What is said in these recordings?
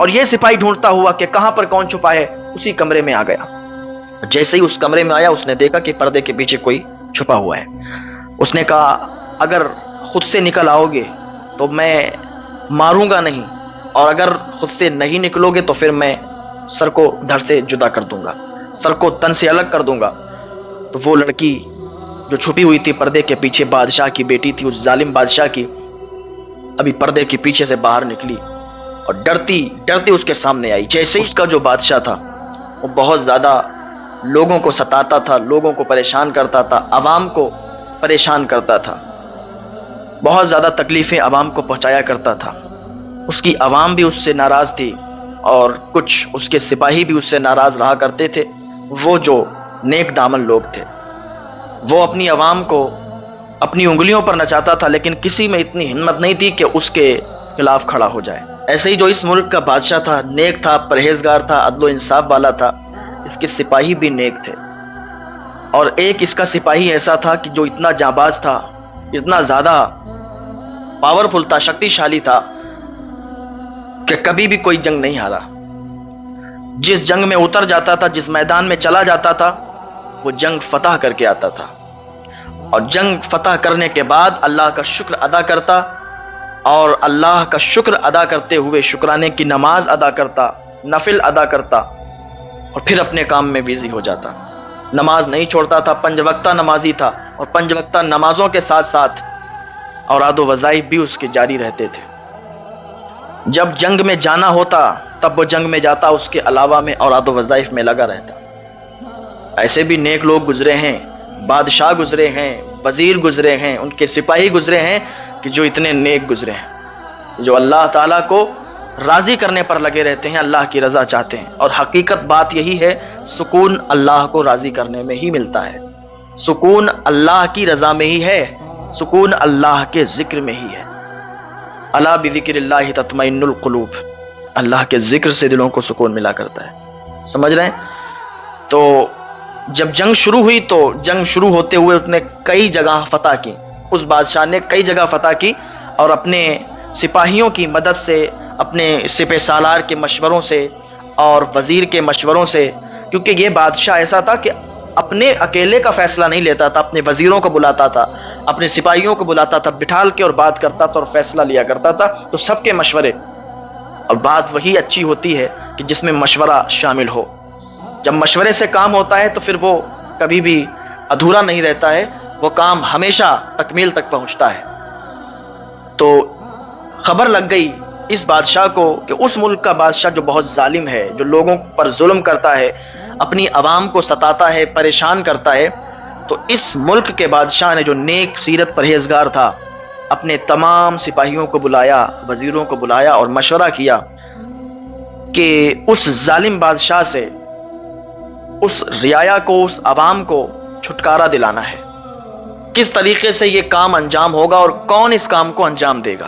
اور یہ سپاہی ڈھونڈتا ہوا کہ کہاں پر کون چھپا ہے، اسی کمرے میں آ گیا۔ جیسے ہی اس کمرے میں آیا اس نے دیکھا کہ پردے کے پیچھے کوئی چھپا ہوا ہے۔ اس نے کہا اگر خود سے نکل آؤ گے تو میں ماروں گا نہیں، اور اگر خود سے نہیں نکلو گے تو پھر میں سر کو دھڑ سے جدا کر دوں گا، سر کو تن سے الگ کر دوں گا۔ تو وہ لڑکی جو چھپی ہوئی تھی پردے کے پیچھے، بادشاہ کی بیٹی تھی، اس ظالم بادشاہ کی، ابھی پردے کے پیچھے سے باہر نکلی اور ڈرتی ڈرتی اس کے سامنے آئی۔ جیسے اس کا جو بادشاہ تھا وہ بہت زیادہ لوگوں کو ستاتا تھا، لوگوں کو پریشان کرتا تھا، عوام کو پریشان کرتا تھا، بہت زیادہ تکلیفیں عوام کو پہنچایا کرتا تھا۔ اس کی عوام بھی اس سے ناراض تھی اور کچھ اس کے سپاہی بھی اس سے ناراض رہا کرتے تھے۔ وہ جو نیک دامن لوگ تھے وہ اپنی عوام کو اپنی انگلیوں پر نچاتا تھا، لیکن کسی میں اتنی ہمت نہیں تھی کہ اس کے خلاف کھڑا ہو جائے۔ ایسے ہی جو اس ملک کا بادشاہ تھا، نیک تھا، پرہیزگار تھا، عدل و انصاف والا تھا، اس کے سپاہی بھی نیک تھے۔ اور ایک اس کا سپاہی ایسا تھا کہ جو اتنا جانباز تھا، اتنا زیادہ پاورفل تھا، شکتی شالی تھا کہ کبھی بھی کوئی جنگ نہیں ہارا۔ جس جنگ میں اتر جاتا تھا، جس میدان میں چلا جاتا تھا، وہ جنگ فتح کر کے آتا تھا، اور جنگ فتح کرنے کے بعد اللہ کا شکر ادا کرتا، اور اللہ کا شکر ادا کرتے ہوئے شکرانے کی نماز ادا کرتا، نفل ادا کرتا، اور پھر اپنے کام میں بیزی ہو جاتا۔ نماز نہیں چھوڑتا تھا، 5 وقتہ نمازی تھا، اور 5 وقتہ نمازوں کے ساتھ ساتھ اوراد و وظائف بھی اس کے جاری رہتے تھے۔ جب جنگ میں جانا ہوتا تب وہ جنگ میں جاتا، اس کے علاوہ میں اوراد و وظائف میں لگا رہتا۔ ایسے بھی نیک لوگ گزرے ہیں، بادشاہ گزرے ہیں، وزیر گزرے ہیں، ان کے سپاہی گزرے ہیں کہ جو اتنے نیک گزرے ہیں، جو اللہ تعالیٰ کو راضی کرنے پر لگے رہتے ہیں، اللہ کی رضا چاہتے ہیں۔ اور حقیقت بات یہی ہے، سکون اللہ کو راضی کرنے میں ہی ملتا ہے، سکون اللہ کی رضا میں ہی ہے، سکون اللہ کے ذکر میں ہی ہے۔ الا بذکر اللہ تطمئن القلوب، اللہ کے ذکر سے دلوں کو سکون ملا کرتا ہے۔ سمجھ رہے ہیں؟ تو جب جنگ شروع ہوئی تو جنگ شروع ہوتے ہوئے اس نے کئی جگہ فتح کی، اس بادشاہ نے کئی جگہ فتح کی، اور اپنے سپاہیوں کی مدد سے، اپنے سپہ سالار کے مشوروں سے اور وزیر کے مشوروں سے، کیونکہ یہ بادشاہ ایسا تھا کہ اپنے اکیلے کا فیصلہ نہیں لیتا تھا، اپنے وزیروں کو بلاتا تھا، اپنے سپاہیوں کو بلاتا تھا، بٹھال کے اور بات کرتا تھا اور فیصلہ لیا کرتا تھا۔ تو سب کے مشورے، اور بات وہی اچھی ہوتی ہے کہ جس میں مشورہ شامل ہو۔ جب مشورے سے کام ہوتا ہے تو پھر وہ کبھی بھی ادھورا نہیں رہتا ہے، وہ کام ہمیشہ تکمیل تک پہنچتا ہے۔ تو خبر لگ گئی اس بادشاہ کو کہ اس ملک کا بادشاہ جو بہت ظالم ہے، جو لوگوں پر ظلم کرتا ہے، اپنی عوام کو ستاتا ہے، پریشان کرتا ہے، تو اس ملک کے بادشاہ نے جو نیک سیرت پرہیزگار تھا، اپنے تمام سپاہیوں کو بلایا، وزیروں کو بلایا اور مشورہ کیا کہ اس ظالم بادشاہ سے اس رعایا کو، اس عوام کو چھٹکارا دلانا ہے۔ کس طریقے سے یہ کام انجام ہوگا اور کون اس کام کو انجام دے گا؟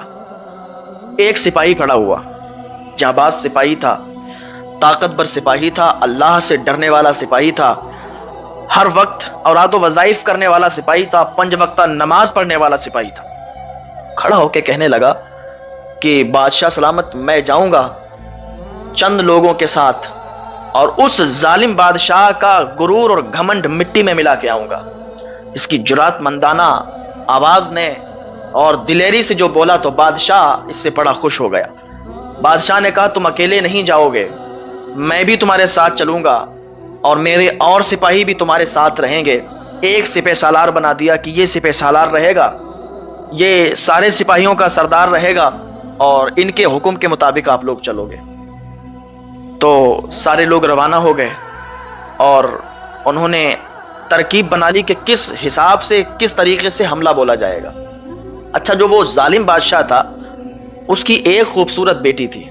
ایک سپاہی کھڑا ہوا، جانباز سپاہی تھا، طاقتور سپاہی تھا، اللہ سے ڈرنے والا سپاہی تھا، ہر وقت اوراد و وظائف کرنے والا سپاہی تھا، 5 وقتہ نماز پڑھنے والا سپاہی تھا۔ کھڑا ہو کے کہنے لگا کہ بادشاہ سلامت، میں جاؤں گا چند لوگوں کے ساتھ اور اس ظالم بادشاہ کا غرور اور گھمنڈ مٹی میں ملا کے آؤں گا۔ اس کی جرات مندانہ آواز نے اور دلیری سے جو بولا تو بادشاہ اس سے بڑا خوش ہو گیا۔ بادشاہ نے کہا تم اکیلے نہیں جاؤ گے، میں بھی تمہارے ساتھ چلوں گا اور میرے اور سپاہی بھی تمہارے ساتھ رہیں گے۔ ایک سپہ سالار بنا دیا کہ یہ سپہ سالار رہے گا، یہ سارے سپاہیوں کا سردار رہے گا اور ان کے حکم کے مطابق آپ لوگ چلو گے۔ تو سارے لوگ روانہ ہو گئے اور انہوں نے ترکیب بنا لی کہ کس حساب سے، کس طریقے سے حملہ بولا جائے گا۔ اچھا، جو وہ ظالم بادشاہ تھا اس کی ایک خوبصورت بیٹی تھی،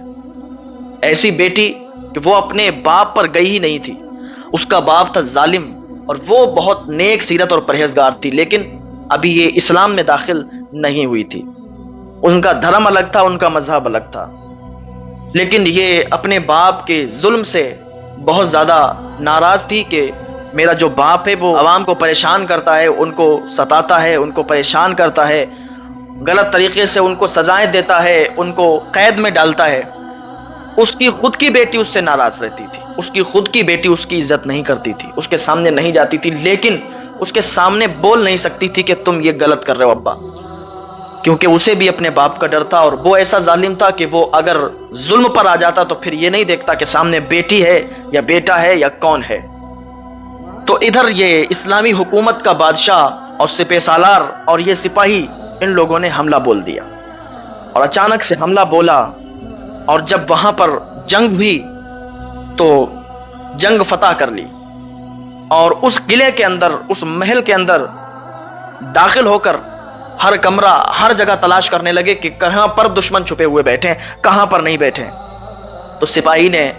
ایسی بیٹی کہ وہ اپنے باپ پر گئی ہی نہیں تھی۔ اس کا باپ تھا ظالم اور وہ بہت نیک سیرت اور پرہیزگار تھی، لیکن ابھی یہ اسلام میں داخل نہیں ہوئی تھی۔ ان کا دھرم الگ تھا، ان کا مذہب الگ تھا، لیکن یہ اپنے باپ کے ظلم سے بہت زیادہ ناراض تھی کہ میرا جو باپ ہے وہ عوام کو پریشان کرتا ہے، ان کو ستاتا ہے، ان کو پریشان کرتا ہے، غلط طریقے سے ان کو سزائیں دیتا ہے، ان کو قید میں ڈالتا ہے۔ اس کی خود کی بیٹی اس سے ناراض رہتی تھی، اس کی خود کی بیٹی اس کی عزت نہیں کرتی تھی، اس کے سامنے نہیں جاتی تھی، لیکن اس کے سامنے بول نہیں سکتی تھی کہ تم یہ غلط کر رہے ہو ابا، کیونکہ اسے بھی اپنے باپ کا ڈر تھا، اور وہ ایسا ظالم تھا کہ وہ اگر ظلم پر آ جاتا تو پھر یہ نہیں دیکھتا کہ سامنے بیٹی ہے یا بیٹا ہے یا کون ہے۔ تو ادھر یہ اسلامی حکومت کا بادشاہ اور سپہ سالار اور یہ سپاہی، ان لوگوں نے حملہ بول دیا، اور اچانک سے حملہ بولا، اور جب وہاں پر جنگ ہوئی تو جنگ فتح کر لی، اور اس قلعے کے اندر، اس محل کے اندر داخل ہو کر ہر کمرہ، ہر جگہ تلاش کرنے لگے کہ کہاں پر دشمن چھپے ہوئے بیٹھے ہیں، کہاں پر نہیں بیٹھے ہیں۔ تو سپاہی نے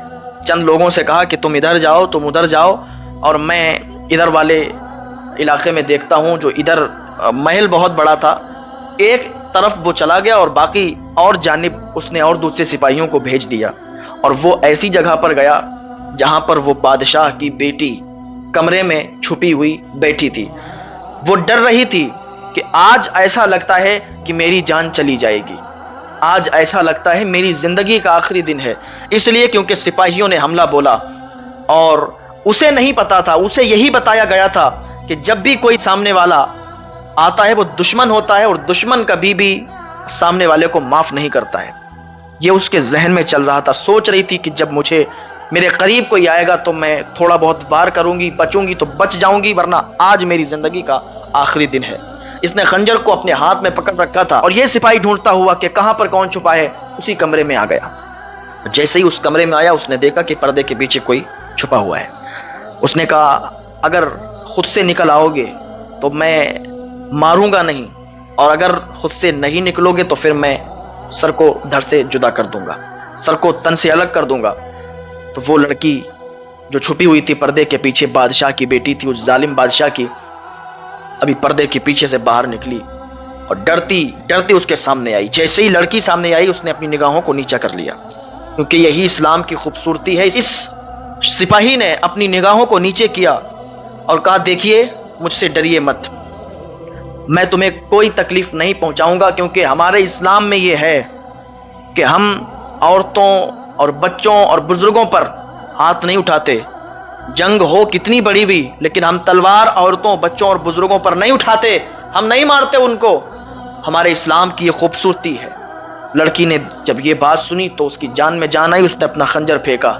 چند لوگوں سے کہا کہ تم ادھر جاؤ، تم ادھر جاؤ، اور میں ادھر والے علاقے میں دیکھتا ہوں۔ جو ادھر محل بہت بڑا تھا، ایک طرف وہ چلا گیا اور باقی اور جانب اس نے اور دوسرے سپاہیوں کو بھیج دیا، اور وہ ایسی جگہ پر گیا جہاں پر وہ بادشاہ کی بیٹی کمرے میں چھپی ہوئی بیٹھی تھی۔ وہ ڈر رہی تھی کہ آج ایسا لگتا ہے کہ میری جان چلی جائے گی، آج ایسا لگتا ہے میری زندگی کا آخری دن ہے، اس لیے کیونکہ سپاہیوں نے حملہ بولا، اور اسے نہیں پتا تھا، اسے یہی بتایا گیا تھا کہ جب بھی کوئی سامنے والا آتا ہے وہ دشمن ہوتا ہے، اور دشمن کبھی بھی سامنے والے کو معاف نہیں کرتا ہے۔ یہ اس کے ذہن میں چل رہا تھا، سوچ رہی تھی کہ جب مجھے میرے قریب کوئی آئے گا تو میں تھوڑا بہت وار کروں گی، بچوں گی تو بچ جاؤں گی، ورنہ آج میری زندگی کا آخری دن ہے۔ اس نے خنجر کو اپنے ہاتھ میں پکڑ رکھا تھا، اور یہ سپاہی ڈھونڈتا ہوا کہ کہاں پر کون چھپا ہے، اسی کمرے میں آ گیا۔ جیسے ہی اس کمرے میں آیا اس نے دیکھا کہ پردے کے پیچھے کوئی چھپا ہوا ہے۔ اس نے کہا اگر خود سے نکل آؤ گے تو میں ماروں گا نہیں، اور اگر خود سے نہیں نکلو گے تو پھر میں سر کو دھڑ سے جدا کر دوں گا، سر کو تن سے الگ کر دوں گا۔ تو وہ لڑکی جو چھپی ہوئی تھی پردے کے پیچھے، بادشاہ کی بیٹی تھی، اس ظالم بادشاہ کی، ابھی پردے کے پیچھے سے باہر نکلی اور ڈرتی ڈرتی اس کے سامنے آئی۔ جیسے ہی لڑکی سامنے آئی اس نے اپنی نگاہوں کو نیچا کر لیا، کیونکہ یہی اسلام کی خوبصورتی ہے۔ اس سپاہی نے اپنی نگاہوں کو نیچے کیا اور کہا دیکھیے مجھ سے ڈریے مت، میں تمہیں کوئی تکلیف نہیں پہنچاؤں گا، کیونکہ ہمارے اسلام میں یہ ہے کہ ہم عورتوں اور بچوں اور بزرگوں پر ہاتھ نہیں اٹھاتے، جنگ ہو کتنی بڑی بھی، لیکن ہم تلوار عورتوں، بچوں اور بزرگوں پر نہیں اٹھاتے، ہم نہیں مارتے ان کو، ہمارے اسلام کی یہ خوبصورتی ہے۔ لڑکی نے جب یہ بات سنی تو اس کی جان میں جان آئی، اس نے اپنا خنجر پھینکا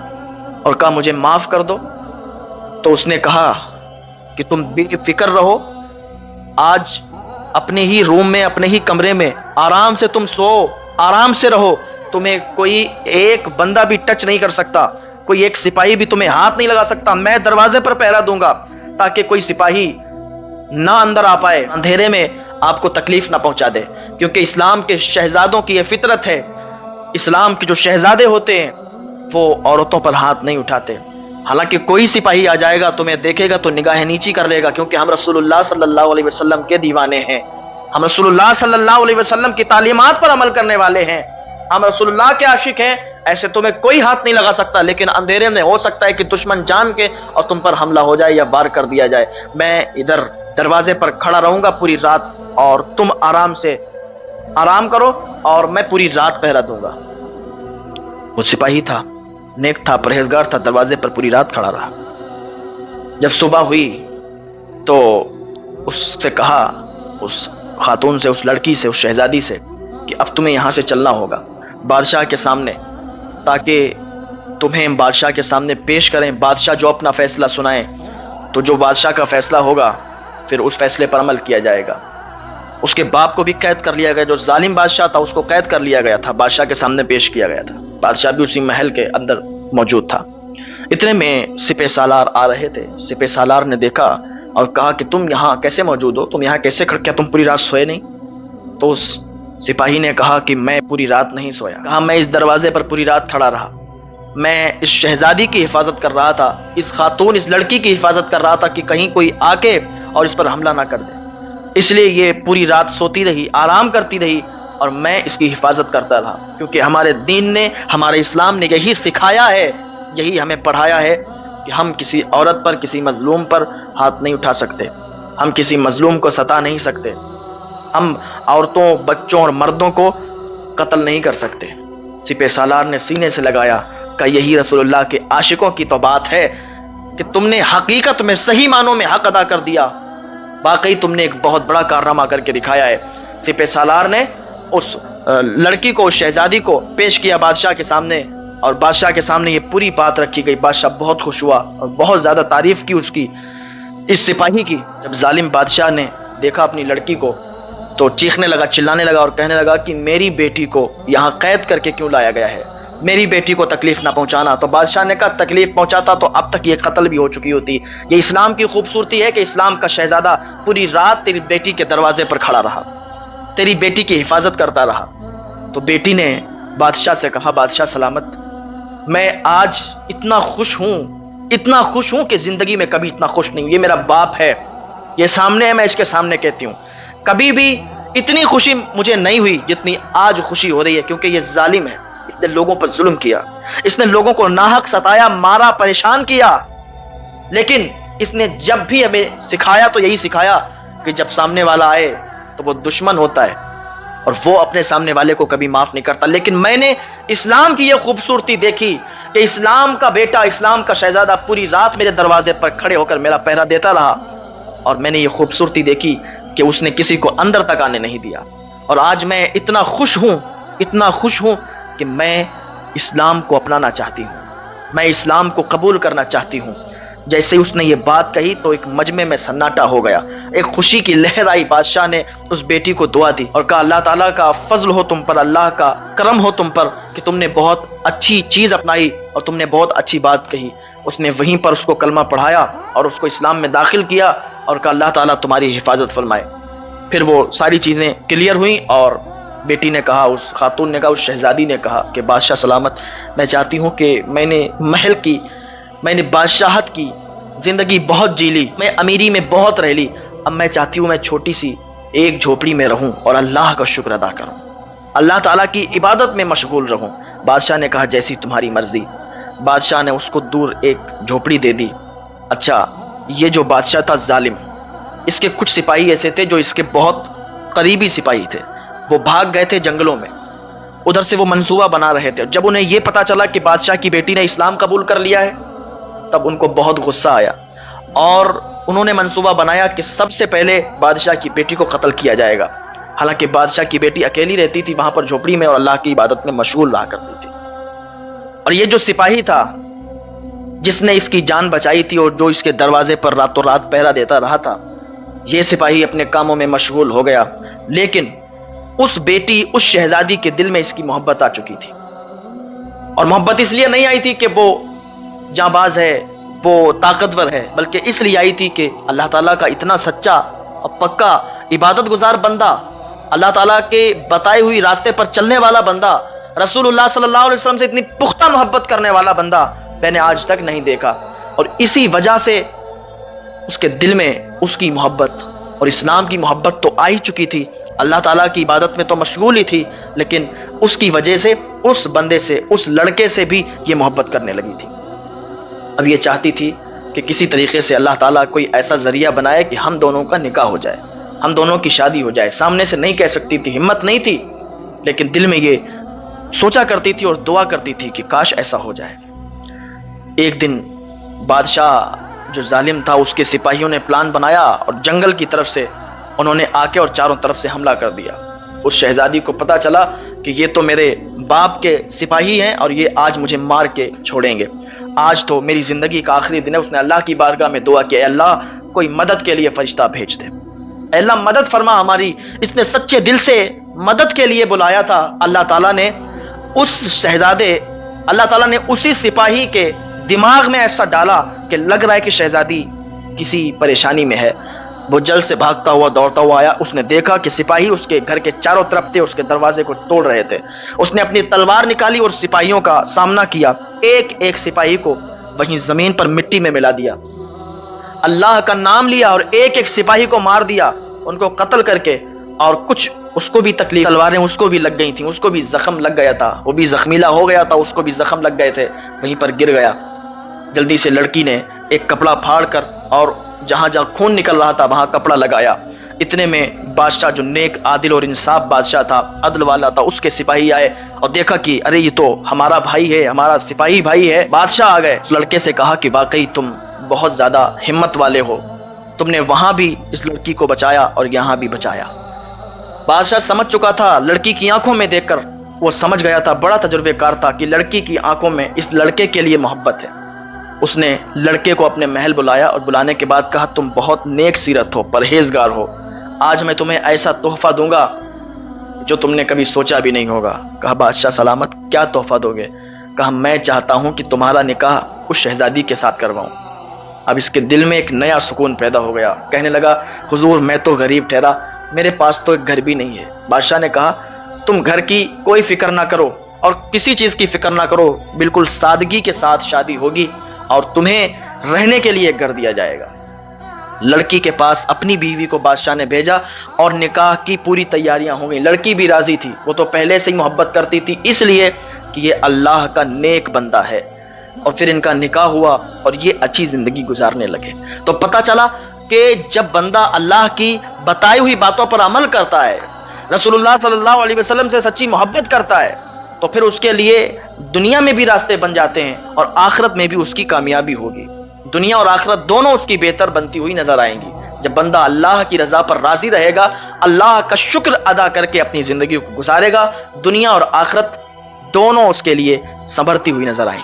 اور کہا مجھے معاف کر دو۔ تو اس نے کہا کہ تم بے فکر رہو، آج اپنے ہی روم میں، اپنے ہی کمرے میں آرام سے تم سو، آرام سے رہو، تمہیں کوئی ایک بندہ بھی ٹچ نہیں کر سکتا، کوئی ایک سپاہی بھی تمہیں ہاتھ نہیں لگا سکتا، میں دروازے پر پہرا دوں گا تاکہ کوئی سپاہی نہ اندر آ پائے، اندھیرے میں آپ کو تکلیف نہ پہنچا دے، کیونکہ اسلام کے شہزادوں کی یہ فطرت ہے، اسلام کے جو شہزادے ہوتے ہیں وہ عورتوں پر ہاتھ نہیں اٹھاتے۔ حالانکہ کوئی سپاہی آ جائے گا تمہیں دیکھے گا تو نگاہیں نیچی کر لے گا، کیونکہ ہم رسول اللہ صلی اللہ علیہ وسلم کے دیوانے ہیں، ہم رسول اللہ صلی اللہ علیہ وسلم کی تعلیمات پر عمل کرنے والے ہیں، ہم رسول اللہ کے عاشق ہیں، ایسے تمہیں کوئی ہاتھ نہیں لگا سکتا، لیکن اندھیرے میں ہو سکتا ہے کہ دشمن جان کے اور تم پر حملہ ہو جائے یا وار کر دیا جائے۔ میں ادھر دروازے پر کھڑا رہوں گا پوری رات، اور تم آرام سے آرام کرو، اور میں پوری رات پہرا دوں گا۔ وہ سپاہی تھا، نیک تھا، پرہیزگار تھا، دروازے پر پوری رات کھڑا رہا۔ جب صبح ہوئی تو اس سے کہا، اس خاتون سے، اس لڑکی سے، اس شہزادی سے، کہ اب تمہیں یہاں سے چلنا ہوگا بادشاہ کے سامنے، تاکہ تمہیں بادشاہ کے سامنے پیش کریں، بادشاہ جو اپنا فیصلہ سنائیں، تو جو بادشاہ کا فیصلہ ہوگا پھر اس فیصلے پر عمل کیا جائے گا۔ اس کے باپ کو بھی قید کر لیا گیا، جو ظالم بادشاہ تھا اس کو قید کر لیا گیا تھا، بادشاہ کے سامنے پیش کیا گیا تھا، بادشاہ بھی اسی محل کے اندر موجود تھا۔ اتنے میں سپہ سالار آ رہے تھے، سپہ سالار نے دیکھا اور کہا کہ تم یہاں کیسے موجود ہو، تم یہاں کیسے کھڑ، کیا تم پوری رات سوئے نہیں؟ تو اس سپاہی نے کہا کہ میں پوری رات نہیں سویا، کہا میں اس دروازے پر پوری رات کھڑا رہا، میں اس شہزادی کی حفاظت کر رہا تھا، اس خاتون، اس لڑکی کی حفاظت کر رہا تھا کہ کہیں کوئی آ کے اور اس پر حملہ نہ کر دے، اس لیے یہ پوری رات سوتی رہی، آرام کرتی رہی، اور میں اس کی حفاظت کرتا رہا، کیونکہ ہمارے دین نے، ہمارے اسلام نے یہی سکھایا ہے، یہی ہمیں پڑھایا ہے کہ ہم کسی عورت پر، کسی مظلوم پر ہاتھ نہیں اٹھا سکتے، ہم کسی مظلوم کو ستا نہیں سکتے، ہم عورتوں، بچوں اور مردوں کو قتل نہیں کر سکتے، سپہ سالار نے سینے سے لگایا، کہ یہی رسول اللہ کے عاشقوں کی تو بات ہے کہ تم نے حقیقت میں صحیح معنوں میں حق ادا کر دیا، واقعی تم نے ایک بہت بڑا کارنامہ کر کے دکھایا ہے۔ سپہ سالار نے اس لڑکی کو، اس شہزادی کو پیش کیا بادشاہ کے سامنے، اور بادشاہ کے سامنے یہ پوری بات رکھی گئی۔ بادشاہ بہت خوش ہوا اور بہت زیادہ تعریف کی اس کی، اس سپاہی کی۔ جب ظالم بادشاہ نے دیکھا اپنی لڑکی کو تو چیخنے لگا، چلانے لگا اور کہنے لگا کہ میری بیٹی کو یہاں قید کر کے کیوں لایا گیا ہے، میری بیٹی کو تکلیف نہ پہنچانا۔ تو بادشاہ نے کہا تکلیف پہنچاتا تو اب تک یہ قتل بھی ہو چکی ہوتی۔ یہ اسلام کی خوبصورتی ہے کہ اسلام کا شہزادہ پوری رات تیری بیٹی کے دروازے پر کھڑا رہا، تیری بیٹی کی حفاظت کرتا رہا۔ تو بیٹی نے بادشاہ سے کہا، بادشاہ سلامت، میں آج اتنا خوش ہوں کہ زندگی میں کبھی اتنا خوش نہیں ہوں۔ یہ میرا باپ ہے، یہ سامنے ہے، میں اس کے سامنے کہتی ہوں، کبھی بھی اتنی خوشی مجھے نہیں ہوئی جتنی آج خوشی ہو رہی ہے، کیونکہ یہ ظالم ہے، اس نے لوگوں پر ظلم کیا، اس نے لوگوں کو ناحق ستایا، مارا، پریشان کیا، لیکن اس نے جب بھی ہمیں سکھایا تو یہی سکھایا کہ جب سامنے والا آئے تو وہ دشمن ہوتا ہے اور وہ اپنے سامنے والے کو کبھی معاف نہیں کرتا۔ لیکن میں نے اسلام کی یہ خوبصورتی دیکھی کہ اسلام کا بیٹا، اسلام کا شہزادہ پوری رات میرے دروازے پر کھڑے ہو کر میرا پہرا دیتا رہا، اور میں نے یہ خوبصورتی دیکھی کہ اس نے کسی کو اندر تک آنے نہیں دیا۔ اور آج میں اتنا خوش ہوں کہ میں اسلام کو اپنانا چاہتی ہوں، میں اسلام کو قبول کرنا چاہتی ہوں۔ جیسے اس نے یہ بات کہی تو ایک مجمع میں سناٹا ہو گیا، ایک خوشی کی لہر آئی۔ بادشاہ نے اس بیٹی کو دعا دی اور کہا اللہ تعالیٰ کا فضل ہو تم پر، اللہ کا کرم ہو تم پر کہ تم نے بہت اچھی چیز اپنائی اور تم نے بہت اچھی بات کہی۔ اس نے وہیں پر اس کو کلمہ پڑھایا اور اس کو اسلام میں داخل کیا اور کہا اللہ تعالیٰ تمہاری حفاظت فرمائے۔ پھر وہ ساری چیزیں کلیئر ہوئیں اور بیٹی نے کہا، اس خاتون نے کہا، اس شہزادی نے کہا کہ بادشاہ سلامت، میں چاہتی ہوں کہ میں نے محل کی، میں نے بادشاہت کی زندگی بہت جی لی، میں امیری میں بہت رہ لی، اب میں چاہتی ہوں میں چھوٹی سی ایک جھوپڑی میں رہوں اور اللہ کا شکر ادا کروں، اللہ تعالیٰ کی عبادت میں مشغول رہوں۔ بادشاہ نے کہا جیسی تمہاری مرضی۔ بادشاہ نے اس کو دور ایک جھوپڑی دے دی۔ اچھا، یہ جو بادشاہ تھا ظالم، اس کے کچھ سپاہی ایسے تھے جو اس کے بہت قریبی سپاہی تھے، وہ بھاگ گئے تھے جنگلوں میں، ادھر سے وہ منصوبہ بنا رہے تھے۔ جب انہیں یہ پتا چلا کہ بادشاہ کی بیٹی نے اسلام قبول کر لیا ہے تب ان کو بہت غصہ آیا اور انہوں نے منصوبہ بنایا کہ سب سے پہلے بادشاہ کی بیٹی کو قتل کیا جائے گا۔ حالانکہ بادشاہ کی بیٹی اکیلی رہتی تھی وہاں پر جھوپڑی میں اور اللہ کی عبادت میں مشغول رہا کرتی تھی۔ اور یہ جو سپاہی تھا جس نے اس کی جان بچائی تھی اور جو اس کے دروازے پر راتوں رات پہرا دیتا رہا تھا، یہ سپاہی اپنے کاموں میں مشغول ہو گیا، لیکن اس بیٹی، اس شہزادی کے دل میں اس کی محبت آ چکی تھی۔ اور محبت اس لیے نہیں آئی تھی کہ وہ جانباز ہے، وہ طاقتور ہے، بلکہ اس لیے آئی تھی کہ اللہ تعالیٰ کا اتنا سچا اور پکا عبادت گزار بندہ، اللہ تعالیٰ کے بتائے ہوئی راستے پر چلنے والا بندہ، رسول اللہ صلی اللہ علیہ وسلم سے اتنی پختہ محبت کرنے والا بندہ میں نے آج تک نہیں دیکھا۔ اور اسی وجہ سے اس کے دل میں اس کی محبت اور اسلام کی محبت تو آ ہی چکی تھی، اللہ تعالیٰ کی عبادت میں تو مشغول ہی تھی، لیکن اس کی وجہ سے اس بندے سے، اس لڑکے سے بھی یہ محبت کرنے لگی تھی۔ اب یہ چاہتی تھی کہ کسی طریقے سے اللہ تعالیٰ کوئی ایسا ذریعہ بنائے کہ ہم دونوں کا نکاح ہو جائے، ہم دونوں کی شادی ہو جائے۔ سامنے سے نہیں کہہ سکتی تھی، ہمت نہیں تھی، لیکن دل میں یہ سوچا کرتی تھی اور دعا کرتی تھی کہ کاش ایسا ہو جائے۔ ایک دن بادشاہ جو ظالم تھا، اس کے سپاہیوں نے پلان بنایا اور جنگل کی طرف سے انہوں نے آ کے اور چاروں طرف سے حملہ کر دیا۔ اس شہزادی کو پتا چلا کہ یہ تو میرے باپ کے سپاہی ہیں اور یہ آج مجھے مار کے چھوڑیں گے، آج تو میری زندگی کا آخری دن ہے۔ اس نے اللہ کی بارگاہ میں دعا کی، اے اللہ کوئی مدد کے لیے فرشتہ بھیج دے، اے اللہ مدد فرما ہماری۔ اس نے سچے دل سے مدد کے لیے بلایا تھا۔ اللہ تعالیٰ نے اس شہزادے، اللہ تعالیٰ نے اسی سپاہی کے دماغ میں ایسا ڈالا کہ لگ رہا ہے کہ شہزادی کسی پریشانی میں ہے۔ وہ جلد سے بھاگتا ہوا دوڑتا ہوا آیا، اس نے دیکھا کہ سپاہی اس کے گھر کے چاروں طرف تھے، اس کے دروازے کو توڑ رہے تھے۔ اس نے اپنی تلوار نکالی اور سپاہیوں کا سامنا کیا، ایک ایک سپاہی کو وہیں زمین پر مٹی میں ملا دیا، اللہ کا نام لیا اور ایک ایک سپاہی کو مار دیا، ان کو قتل کر کے۔ اور کچھ اس کو بھی تکلیف، تلواریں اس کو بھی لگ گئی تھیں، اس کو بھی زخم لگ گیا تھا، وہ بھی زخمیلا ہو گیا تھا، اس کو بھی زخم لگ گئے تھے، وہیں پر گر گیا۔ جلدی سے لڑکی نے ایک کپڑا پھاڑ کر اور جہاں جہاں خون نکل رہا تھا وہاں کپڑا لگایا، اتنے میں بادشاہ جو نیک عادل اور انصاف بادشاہ تھا، عدل والا تھا، اس کے سپاہی آئے اور دیکھا کہ ارے یہ تو ہمارا بھائی ہے، ہمارا سپاہی بھائی ہے۔ بادشاہ آ گئے، اس لڑکے سے کہا کہ واقعی تم بہت زیادہ ہمت والے ہو، تم نے وہاں بھی اس لڑکی کو بچایا اور یہاں بھی بچایا۔ بادشاہ سمجھ چکا تھا، لڑکی کی آنکھوں میں دیکھ کر وہ سمجھ گیا تھا، بڑا تجربے کار تھا کہ لڑکی کی آنکھوں میں اس لڑکے کے لیے محبت ہے۔ اس نے لڑکے کو اپنے محل بلایا اور بلانے کے بعد کہا تم بہت نیک سیرت ہو، پرہیزگار ہو، آج میں تمہیں ایسا تحفہ دوں گا جو تم نے کبھی سوچا بھی نہیں ہوگا۔ کہا بادشاہ سلامت، کیا تحفہ دو گے؟ کہا میں چاہتا ہوں کہ تمہارا نکاح اس شہزادی کے ساتھ کرواؤں۔ اب اس کے دل میں ایک نیا سکون پیدا ہو گیا، کہنے لگا حضور میں تو غریب ٹھہرا، میرے پاس تو ایک گھر بھی نہیں ہے۔ بادشاہ نے کہا تم گھر کی کوئی فکر نہ کرو اور کسی چیز کی فکر نہ کرو، بالکل سادگی کے ساتھ شادی ہوگی اور تمہیں رہنے کے لیے ایک گھر دیا جائے گا۔ لڑکی کے پاس اپنی بیوی کو بادشاہ نے بھیجا اور نکاح کی پوری تیاریاں ہو گئیں۔ لڑکی بھی راضی تھی، وہ تو پہلے سے ہی محبت کرتی تھی، اس لیے کہ یہ اللہ کا نیک بندہ ہے۔ اور پھر ان کا نکاح ہوا اور یہ اچھی زندگی گزارنے لگے۔ تو پتہ چلا کہ جب بندہ اللہ کی بتائی ہوئی باتوں پر عمل کرتا ہے، رسول اللہ صلی اللہ علیہ وسلم سے سچی محبت کرتا ہے، تو پھر اس کے لیے دنیا میں بھی راستے بن جاتے ہیں اور آخرت میں بھی اس کی کامیابی ہوگی۔ دنیا اور آخرت دونوں اس کی بہتر بنتی ہوئی نظر آئیں گی جب بندہ اللہ کی رضا پر راضی رہے گا، اللہ کا شکر ادا کر کے اپنی زندگی کو گزارے گا، دنیا اور آخرت دونوں اس کے لیے سنورتی ہوئی نظر آئیں گی۔